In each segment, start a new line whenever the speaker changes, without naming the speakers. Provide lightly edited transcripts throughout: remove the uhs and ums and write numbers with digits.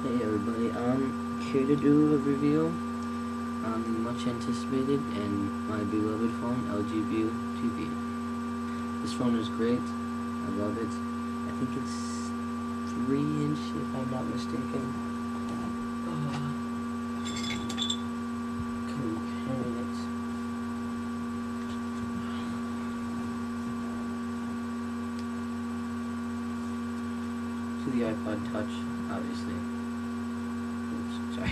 Hey everybody, I'm here to do a review on the much anticipated and my beloved phone, LG View TV. This phone is great, I love it. I think it's 3-inch if I'm not mistaken. Comparing it to the iPod Touch, obviously. Oops, sorry.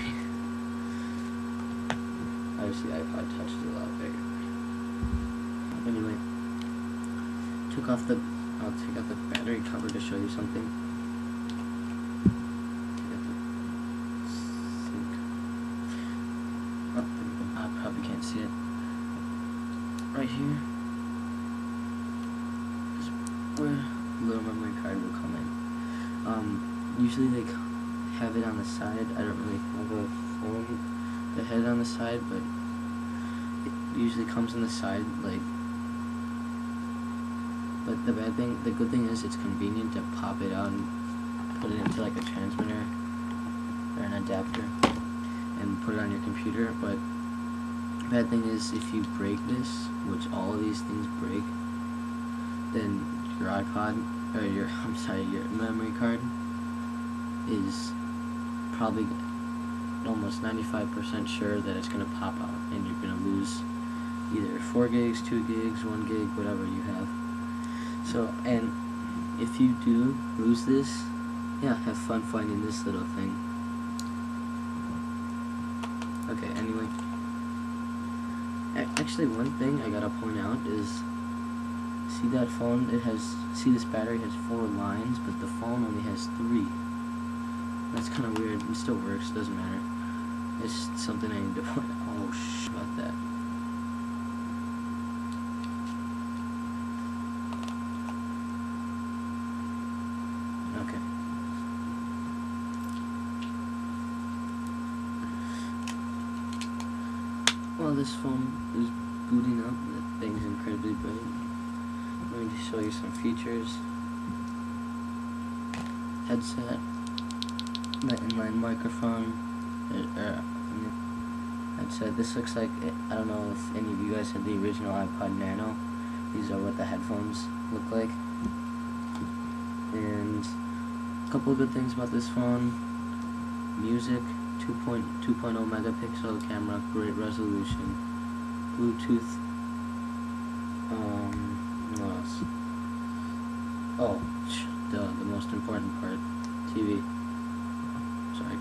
Obviously, the iPod Touch is a lot bigger. Anyway, I'll take out the battery cover to show you something. Oh, there we go. I probably can't see it. Right here is where the little memory card will come in. Usually they have it on the side. I don't really have a phone that had it on the side, but it usually comes on the side, like. But the good thing is it's convenient to pop it out and put it into like a transmitter or an adapter and put it on your computer. But the bad thing is if you break this, which all of these things break, then your iPod or your memory card is probably almost 95% sure that it's gonna pop out and you're gonna lose either 4 gigs, 2 gigs, 1 gig, whatever you have. So, and if you do lose this, yeah, have fun finding this little thing. Okay, anyway. Actually, one thing I gotta point out is, see that phone, this battery has 4 lines, but the phone only has 3. That's kind of weird. It still works, doesn't matter. It's something I need to point out. Oh, about that. Okay. While this phone is booting up, that thing's incredibly bright. I'm going to show you some features. Headset, the inline microphone, headset. This looks like, I don't know if any of you guys had the original iPod Nano. These are what the headphones look like. And a couple of good things about this phone: music, 2.0 megapixel camera, great resolution, Bluetooth. What else? Oh, the most important part, TV. Sorry,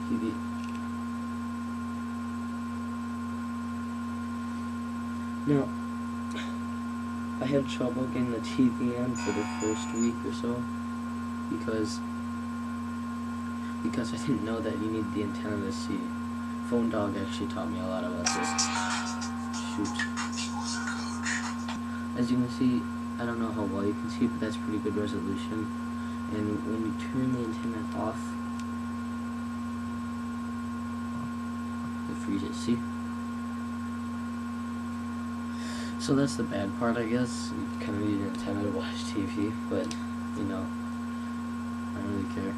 TV. Now, I had trouble getting the TV on for the first week or so because I didn't know that you need the antenna to see. Phone Dog actually taught me a lot about this. Shoot. As you can see, I don't know how well you can see, but that's pretty good resolution. And when you turn the antenna off, it freezes, see? So that's the bad part, I guess. You kind of need an antenna to watch TV, but, you know, I don't really care.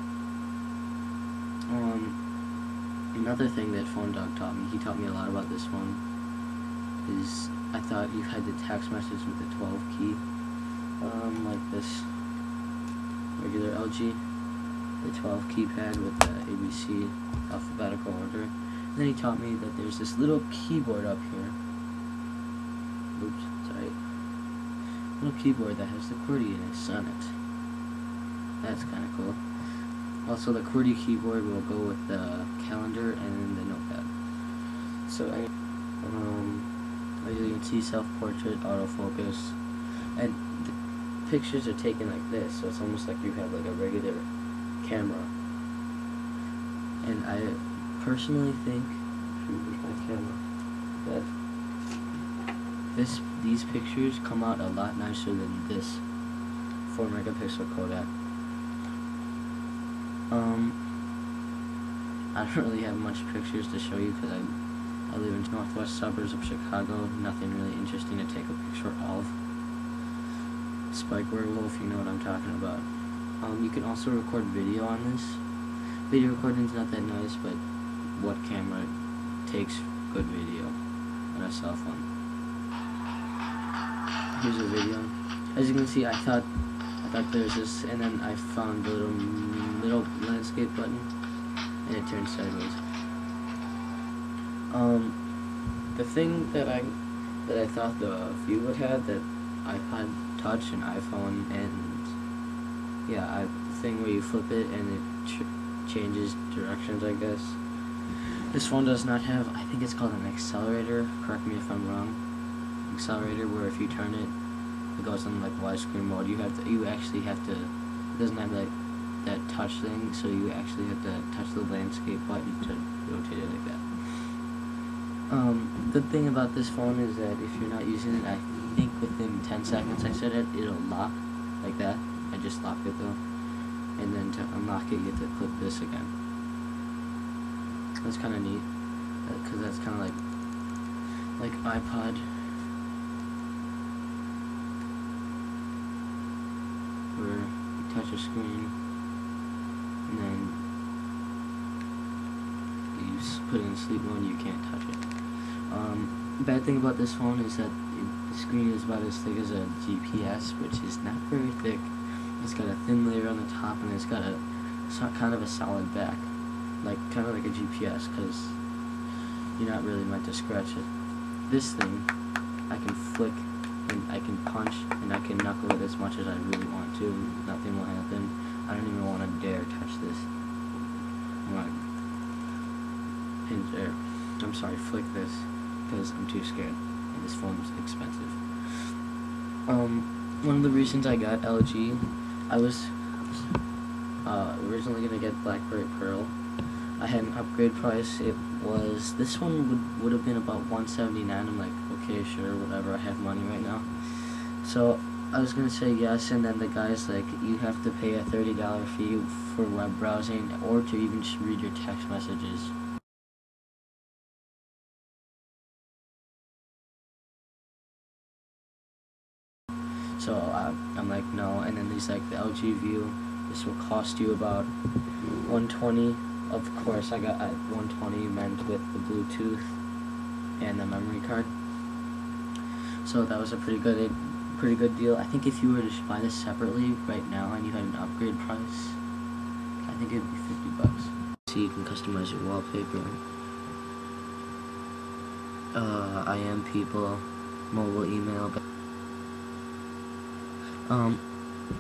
Another thing that Phone Dog taught me, he taught me a lot about this one, is I thought you had the text message with the 12 key, like this regular LG, the 12 keypad with the ABC alphabetical order. And then he taught me that there's this little keyboard up here. Oops, sorry. Little keyboard that has the QWERTY on it. That's kind of cool. Also, the QWERTY keyboard will go with the calendar and the notepad. So, as you can see, self-portrait, autofocus, and the pictures are taken like this, so it's almost like you have like a regular camera. And I personally think, where's my camera, that these pictures come out a lot nicer than this 4 megapixel Kodak. I don't really have much pictures to show you because I live in northwest suburbs of Chicago. Nothing really interesting to take a picture of. Spike Werewolf, you know what I'm talking about. You can also record video on this. Video recording's not that nice, but what camera takes good video on a cell phone? Here's a video. As you can see, I thought there was this, and then I found the little landscape button, and it turned sideways. The thing that I thought the View would have, that iPod Touch and iPhone, and yeah, the thing where you flip it and it changes directions, I guess. This phone does not have, I think it's called an accelerator, correct me if I'm wrong, accelerator, where if you turn it, it goes on like widescreen mode. You actually have to, it doesn't have like that touch thing, so you actually have to touch the landscape button to rotate it like that. Good thing about this phone is that if you're not using it, I think within 10 seconds I said it, it'll lock like that. I just locked it though. And then to unlock it, you have to click this again. That's kind of neat, because that's kind of like iPod, where you touch a screen and then you put it in sleep mode and you can't touch it. Bad thing about this phone is that the screen is about as thick as a GPS, which is not very thick. It's got a thin layer on the top, and it's got a kind of a solid back, kind of like a GPS, because you're not really meant to scratch it. This thing, I can flick, and I can punch, and I can knuckle it as much as I really want to. Nothing will happen. I don't even want to dare touch this. Flick this, because I'm too scared, and this phone's expensive. One of the reasons I got LG, I was originally gonna get BlackBerry Pearl. I had an upgrade price. It was, this one would have been about $179. I'm like, okay, sure, whatever. I have money right now, so I was gonna say yes, and then the guy's like, you have to pay a $30 fee for web browsing, or to even just read your text messages. So I'm like, no, and then he's like, the LG View, this will cost you about $120. Of course, I got 120 meant with the Bluetooth and the memory card. So that was a pretty good deal. I think if you were to buy this separately right now and you had an upgrade price, I think it'd be $50. So you can customize your wallpaper. I am people, mobile email.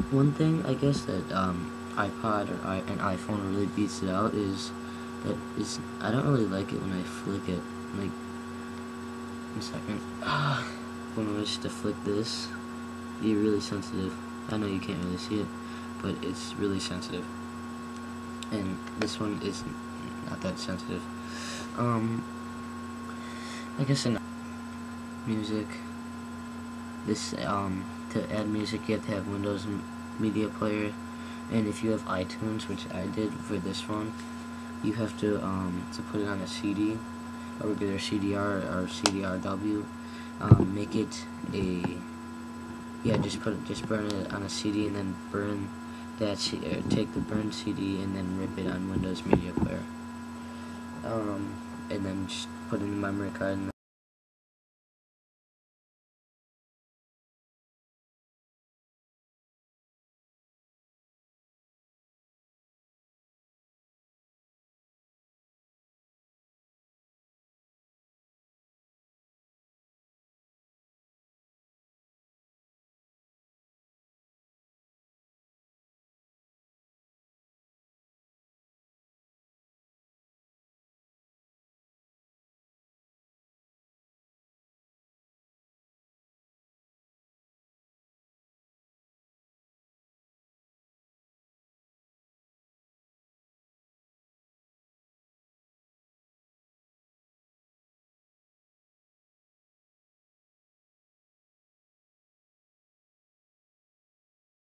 One thing I guess that iPod or an iPhone really beats it out is that I don't really like it when I flick it. Like, 1 second. When I was to flick this, you're really sensitive. I know you can't really see it, but it's really sensitive. And this one is not that sensitive. I guess in music, this to add music you have to have Windows Media Player, and if you have iTunes, which I did for this phone, you have to put it on a CD, or either CDR or CDRW. Make it a just burn it on a CD, and then burn that take the burned CD and then rip it on Windows Media Player, and then just put in the memory card. And